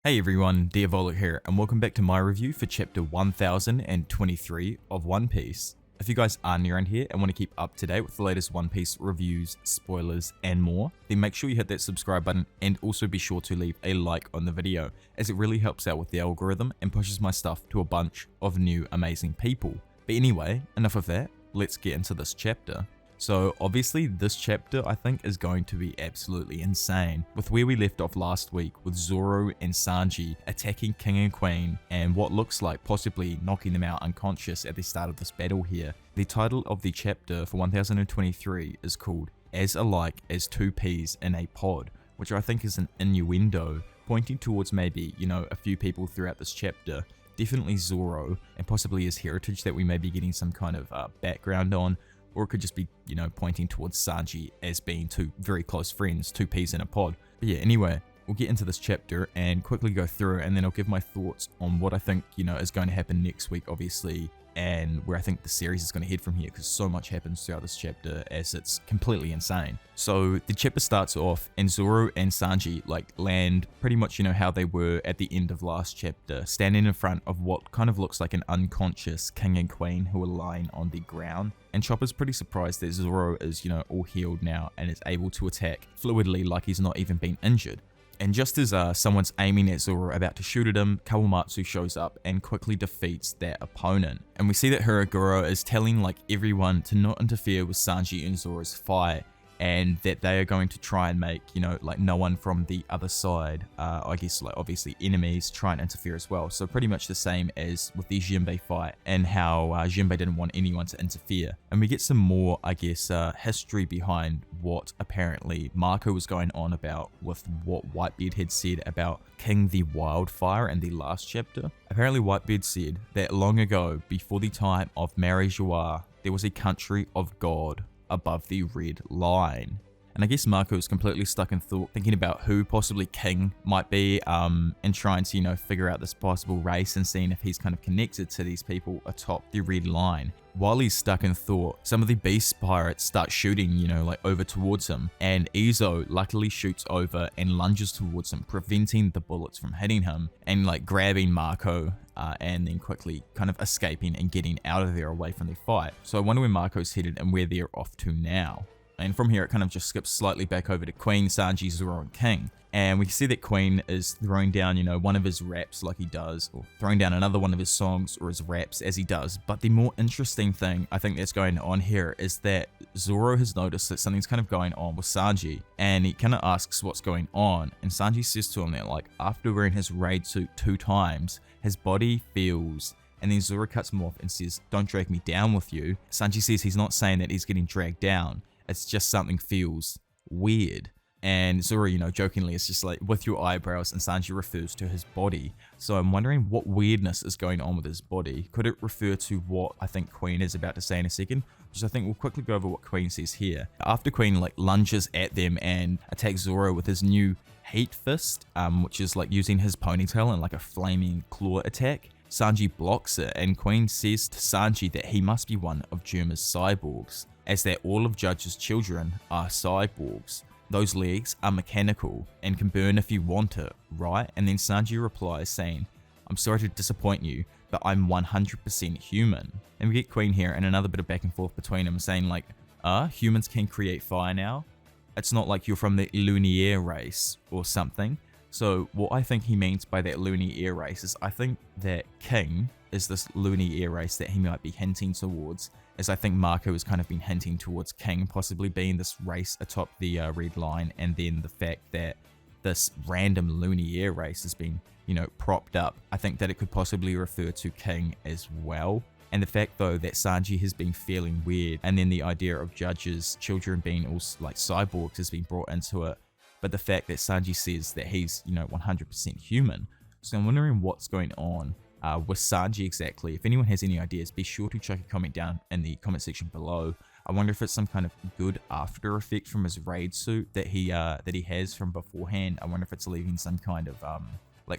Hey everyone, Diavolo here, and welcome back to my review for chapter 1023 of One Piece. If you guys are new around here and want to keep up to date with the latest One Piece reviews, spoilers, and more, then make sure you hit that subscribe button and also be sure to leave a like on the video, as it really helps out with the algorithm and pushes my stuff to a bunch of new amazing people. But anyway, enough of that, let's get into this chapter. So obviously this chapter I think is going to be absolutely insane, with where we left off last week with Zoro and Sanji attacking King and Queen and what looks like possibly knocking them out unconscious at the start of this battle here. The title of the chapter for 1023 is called As Alike as Two Peas in a Pod, which I think is an innuendo pointing towards maybe, a few people throughout this chapter. Definitely Zoro and possibly his heritage that we may be getting some kind of background on. Or it could just be, pointing towards Sanji as being two very close friends, two peas in a pod. But yeah, anyway, we'll get into this chapter and quickly go through, and then I'll give my thoughts on what I think, is going to happen next week, obviously, and where I think the series is going to head from here, because so much happens throughout this chapter as it's completely insane. So the chapter starts off and Zoro and Sanji land pretty much how they were at the end of last chapter, standing in front of what kind of looks like an unconscious king and queen who are lying on the ground. And Chopper's pretty surprised that Zoro is all healed now and is able to attack fluidly like he's not even been injured. And just as someone's aiming at Zoro about to shoot at him, Kawamatsu shows up and quickly defeats their opponent. And we see that Hiraguro is telling everyone to not interfere with Sanji and Zoro's fight, and that they are going to try and make, no one from the other side, I guess obviously enemies, try and interfere as well. So pretty much the same as with the Jinbei fight and how Jinbei didn't want anyone to interfere. And we get some more, I guess, history behind what apparently Marco was going on about with what Whitebeard had said about King the Wildfire in the last chapter. Apparently Whitebeard said that long ago, before the time of Mary Joie, there was a country of God above the red line. And I guess Marco is completely stuck in thought, thinking about who possibly King might be, and trying to, figure out this possible race and seeing if he's kind of connected to these people atop the red line. While he's stuck in thought, some of the beast pirates start shooting, over towards him, and Izo luckily shoots over and lunges towards him, preventing the bullets from hitting him, and grabbing Marco, and then quickly kind of escaping and getting out of there away from the fight. So I wonder where Marco's headed and where they're off to now. And from here it kind of just skips slightly back over to Queen, Sanji, Zoro, and King. And we can see that Queen is throwing down, one of his raps like he does, or throwing down another one of his songs or his raps as he does. But the more interesting thing I think that's going on here is that Zoro has noticed that something's kind of going on with Sanji, and he kind of asks what's going on. And Sanji says to him that after wearing his raid suit 2 times, his body feels. And then Zoro cuts him off and says, "Don't drag me down with you." Sanji says he's not saying that he's getting dragged down. It's just something feels weird. And Zoro, jokingly, is just with your eyebrows, and Sanji refers to his body. So I'm wondering what weirdness is going on with his body. Could it refer to what I think Queen is about to say in a second? Which I think we'll quickly go over what Queen says here. After Queen lunges at them and attacks Zoro with his new Heat Fist, which is using his ponytail in a flaming claw attack, Sanji blocks it, and Queen says to Sanji that he must be one of Germa's cyborgs, as that all of Judge's children are cyborgs. Those legs are mechanical and can burn if you want it, right? And then Sanji replies saying, "I'm sorry to disappoint you, but I'm 100% human." And we get Queen here and another bit of back and forth between them saying humans can create fire now? It's not like you're from the Lumiere race or something. So what I think he means by that Lumiere race is I think that King is this Lumiere race that he might be hinting towards, as I think Marco has kind of been hinting towards King possibly being this race atop the red line, and then the fact that this random Lumiere race has been, propped up. I think that it could possibly refer to King as well. And the fact though that Sanji has been feeling weird, and then the idea of Judge's children being all cyborgs has been brought into it. But the fact that Sanji says that he's, 100% human. So I'm wondering what's going on with Sanji exactly. If anyone has any ideas, be sure to chuck a comment down in the comment section below. I wonder if it's some kind of good after effect from his raid suit that he has from beforehand. I wonder if it's leaving some kind of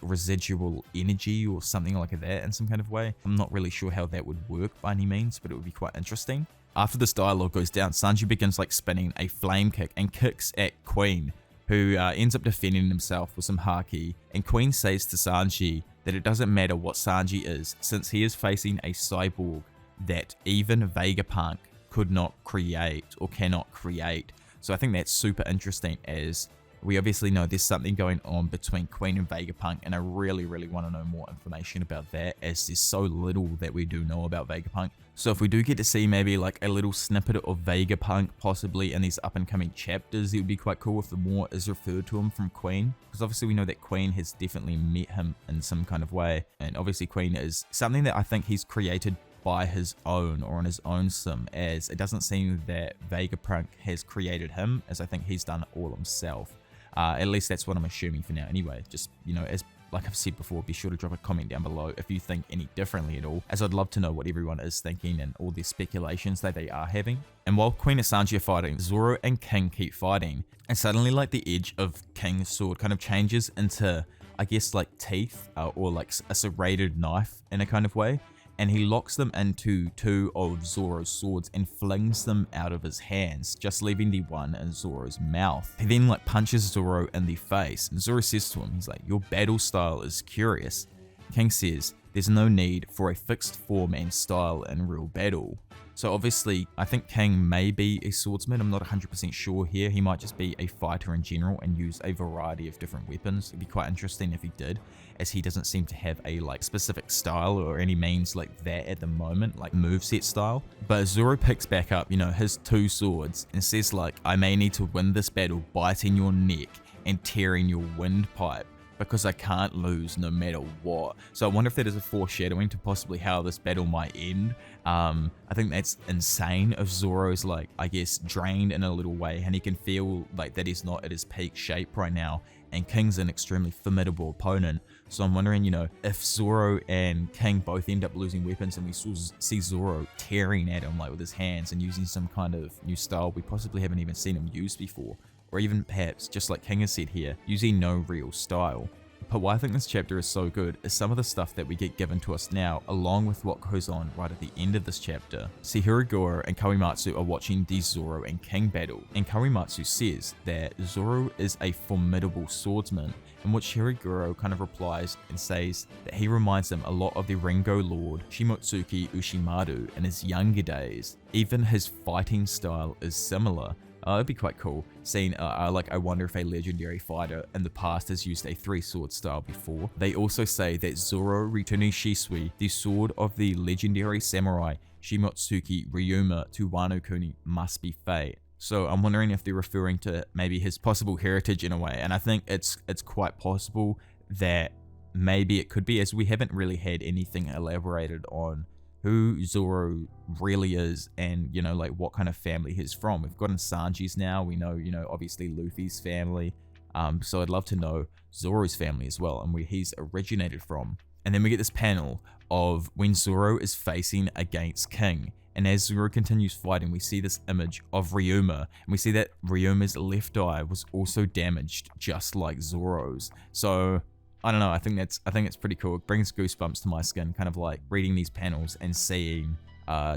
residual energy or something like that in some kind of way. I'm not really sure how that would work by any means, but it would be quite interesting. After this dialogue goes down, Sanji begins spinning a flame kick and kicks at Queen, who ends up defending himself with some haki, and Queen says to Sanji that it doesn't matter what Sanji is, since he is facing a cyborg that even Vegapunk could not create or cannot create. So I think that's super interesting, as we obviously know there's something going on between Queen and Vegapunk, and I really want to know more information about that, as there's so little that we do know about Vegapunk. So if we do get to see maybe like a little snippet of Vegapunk possibly in these up and coming chapters, it would be quite cool if the more is referred to him from Queen, because obviously we know that Queen has definitely met him in some kind of way, and obviously Queen is something that I think he's created by his own or on his own sim, as it doesn't seem that Vegapunk has created him, as I think he's done it all himself. At least that's what I'm assuming for now anyway. Just, you know, as like I've said before, be sure to drop a comment down below if you think any differently at all, as I'd love to know what everyone is thinking and all the speculations that they are having. And while Queen and Sanji are fighting, Zoro and King keep fighting, and suddenly like the edge of King's sword kind of changes into, I guess, like teeth or like a serrated knife in a kind of way, and he locks them into two of Zoro's swords and flings them out of his hands, just leaving the one in Zoro's mouth. He then like punches Zoro in the face, and Zoro says to him, he's like, "Your battle style is curious." King says, "There's no need for a fixed form and style in real battle." So obviously, I think King may be a swordsman. I'm not 100% sure here. He might just be a fighter in general and use a variety of different weapons. It'd be quite interesting if he did, as he doesn't seem to have a like specific style or any means like that at the moment, like moveset style. But Zoro picks back up, you know, his two swords and says like, "I may need to win this battle biting your neck and tearing your windpipe, because I can't lose no matter what." So I wonder if that is a foreshadowing to possibly how this battle might end. I think that's insane if Zoro's like, I guess, drained in a little way, and he can feel like that he's not at his peak shape right now, and King's an extremely formidable opponent. So I'm wondering, you know, if Zoro and King both end up losing weapons and we see Zoro tearing at him like with his hands and using some kind of new style we possibly haven't even seen him use before. Or even perhaps, just like King has said here, using no real style. But why I think this chapter is so good is some of the stuff that we get given to us now, along with what goes on right at the end of this chapter. See, Hirogoro and Kawamatsu are watching the Zoro and King battle, and Kawamatsu says that Zoro is a formidable swordsman, in which Hirogoro kind of replies and says that he reminds him a lot of the Ringo Lord Shimotsuki Ushimaru in his younger days. Even his fighting style is similar. It'd be quite cool seeing, I wonder if a legendary fighter in the past has used a three-sword style before. They also say that Zoro returning Shisui, the sword of the legendary samurai Shimotsuki Ryuma to Wano Kuni, must be fate. So I'm wondering if they're referring to maybe his possible heritage in a way, and I think it's quite possible that maybe it could be, as we haven't really had anything elaborated on who Zoro really is, and, you know, like what kind of family he's from. We've gotten Sanji's now, we know, you know, obviously Luffy's family, so I'd love to know Zoro's family as well, and where he's originated from. And then we get this panel of when Zoro is facing against King, and as Zoro continues fighting, we see this image of Ryuma, and we see that Ryuma's left eye was also damaged, just like Zoro's. So I don't know, I think it's pretty cool. It brings goosebumps to my skin, kind of like reading these panels and seeing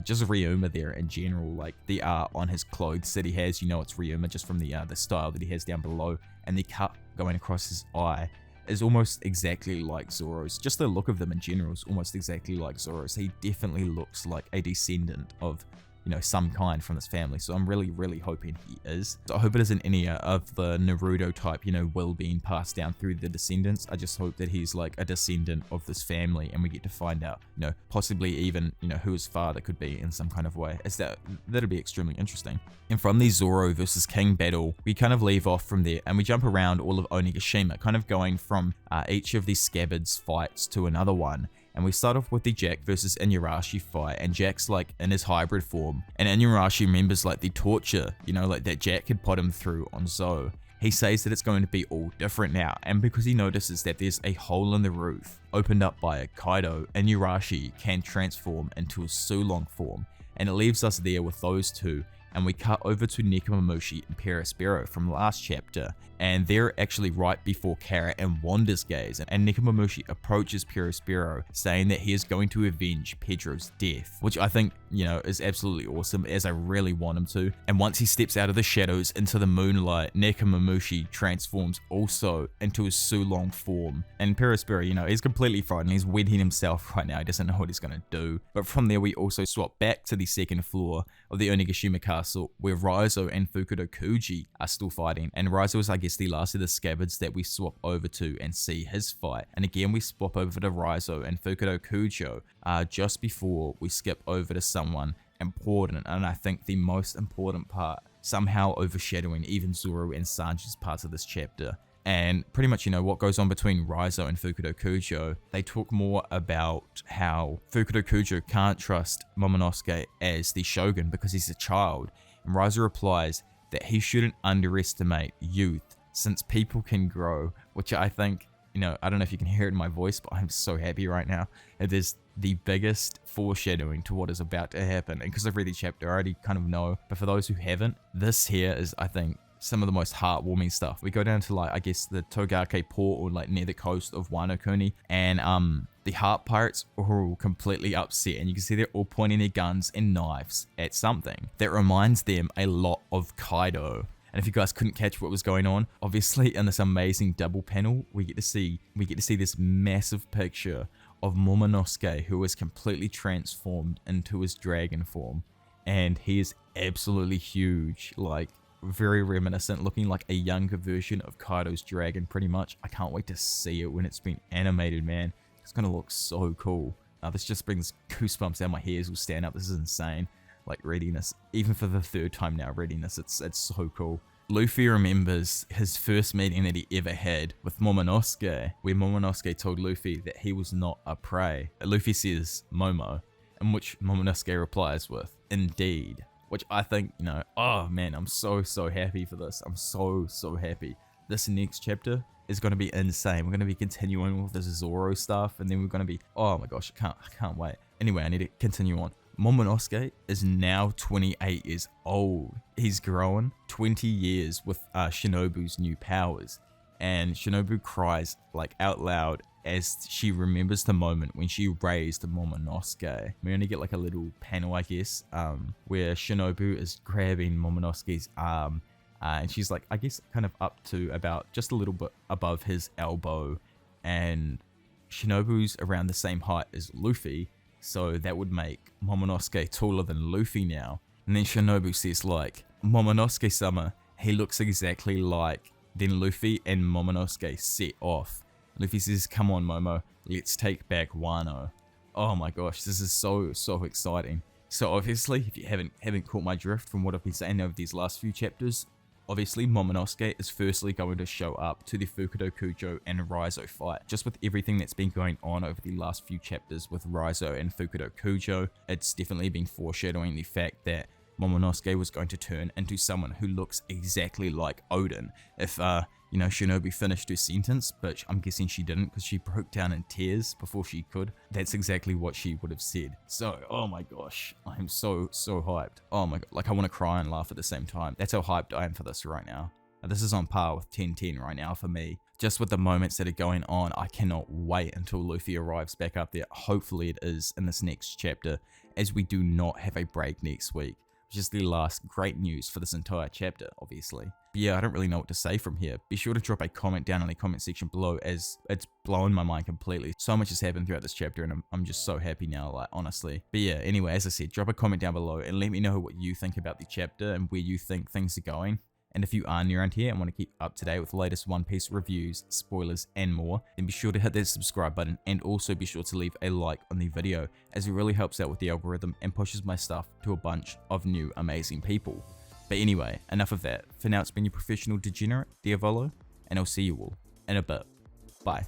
just Ryuma there in general, like the art on his clothes that he has, you know it's Ryuma just from the style that he has down below, and the cut going across his eye is almost exactly like Zoro's. Just the look of them in general is almost exactly like Zoro's. He definitely looks like a descendant of, you know, some kind from this family. So I'm really hoping he is. So I hope it isn't any of the Naruto type, you know, will being passed down through the descendants. I just hope that he's like a descendant of this family, and we get to find out, you know, possibly even, you know, who his father could be in some kind of way. As that'll be extremely interesting. And from the Zoro versus King battle, we kind of leave off from there, and we jump around all of Onigashima, kind of going from each of these scabbards fights to another one. And we start off with the Jack versus Inuyasha fight, and Jack's like in his hybrid form, and Inuyasha remembers like the torture, you know, like that Jack had put him through on Zou. He says that it's going to be all different now, and because he notices that there's a hole in the roof opened up by a Kaido, Inuyasha can transform into a Sulong form, and it leaves us there with those two and we cut over to Nekomamushi and Perospero from last chapter, and they're actually right before Kara and Wanda's gaze, and Nekomamushi approaches Perospero saying that he is going to avenge Pedro's death, which I think, you know, is absolutely awesome, as I really want him to. And once he steps out of the shadows into the moonlight, Nekomamushi transforms also into his Sulong form, and Perospero, you know, he's completely frightened. He's wetting himself right now. He doesn't know what he's gonna do. But from there, we also swap back to the second floor of the Onigashima Castle, where Raizo and Fukudo Kuji are still fighting, and Raizo is, I guess, the last of the scabbards that we swap over to and see his fight. And again, we swap over to Raizo and Fukudo Kujo just before we skip over to someone important, and I think the most important part, somehow overshadowing even Zoro and Sanji's parts of this chapter. And pretty much, you know, what goes on between Raizo and Fukudo Kujo, they talk more about how Fukudo Kujo can't trust Momonosuke as the shogun because he's a child, and Raizo replies that he shouldn't underestimate youth since people can grow, which I think, you know, I don't know if you can hear it in my voice, but I'm so happy right now. It is the biggest foreshadowing to what is about to happen, and because I've read the chapter, I already kind of know, but for those who haven't, this here is, I think, some of the most heartwarming stuff. We go down to, like, I guess the Togake port, or like near the coast of Wano Kuni, and the Heart Pirates are all completely upset, and you can see they're all pointing their guns and knives at something that reminds them a lot of Kaido. And if you guys couldn't catch what was going on, obviously in this amazing double panel, we get to see this massive picture of Momonosuke, who is completely transformed into his dragon form, and he is absolutely huge, like very reminiscent, looking like a younger version of Kaido's dragon pretty much. I can't wait to see it when it's been animated, man. It's gonna look so cool. This just brings goosebumps down my hairs will stand up. This is insane. Like reading this, even for the third time now reading this, it's so cool. Luffy remembers his first meeting that he ever had with Momonosuke, where Momonosuke told Luffy that he was not a prey. Luffy says Momo, in which Momonosuke replies with, "Indeed." Which I think, you know, oh man, I'm so happy for this. I'm so happy. This next chapter is going to be insane. We're going to be continuing with this Zoro stuff, and then we're going to be, oh my gosh, I can't wait. Anyway, I need to continue on. Momonosuke is now 28 years old. He's grown 20 years with Shinobu's new powers, and Shinobu cries like out loud as she remembers the moment when she raised Momonosuke. We only get like a little panel, I guess, where Shinobu is grabbing Momonosuke's arm, and she's like, I guess, kind of up to about just a little bit above his elbow, and Shinobu's around the same height as Luffy, so that would make Momonosuke taller than Luffy now. And then Shinobu says, like, Momonosuke-sama, he looks exactly like. Then Luffy and Momonosuke set off. Luffy says, "Come on, Momo, let's take back Wano." Oh my gosh, this is so exciting. So obviously, if you haven't caught my drift from what I've been saying over these last few chapters, obviously Momonosuke is firstly going to show up to the Fukudo Kujo and Raizo fight. Just with everything that's been going on over the last few chapters with Raizo and Fukudo Kujo, it's definitely been foreshadowing the fact that Momonosuke was going to turn into someone who looks exactly like Odin. If, you know, Shinobu finished her sentence, but I'm guessing she didn't because she broke down in tears before she could. That's exactly what she would have said. So, oh my gosh, I'm so hyped. Oh my god, like I want to cry and laugh at the same time. That's how hyped I am for this right now. This is on par with 10-10 right now for me. Just with the moments that are going on, I cannot wait until Luffy arrives back up there. Hopefully it is in this next chapter, as we do not have a break next week, which is the last great news for this entire chapter, obviously. But yeah, I don't really know what to say from here. Be sure to drop a comment down in the comment section below, as it's blown my mind completely. So much has happened throughout this chapter, and I'm just so happy now, like, honestly. But yeah, anyway, as I said, drop a comment down below and let me know what you think about the chapter and where you think things are going. And if you are new around here and want to keep up to date with the latest One Piece reviews, spoilers, and more, then be sure to hit that subscribe button, and also be sure to leave a like on the video, as it really helps out with the algorithm and pushes my stuff to a bunch of new amazing people. But anyway, enough of that. For now, it's been your professional degenerate, Diavolo, and I'll see you all in a bit. Bye.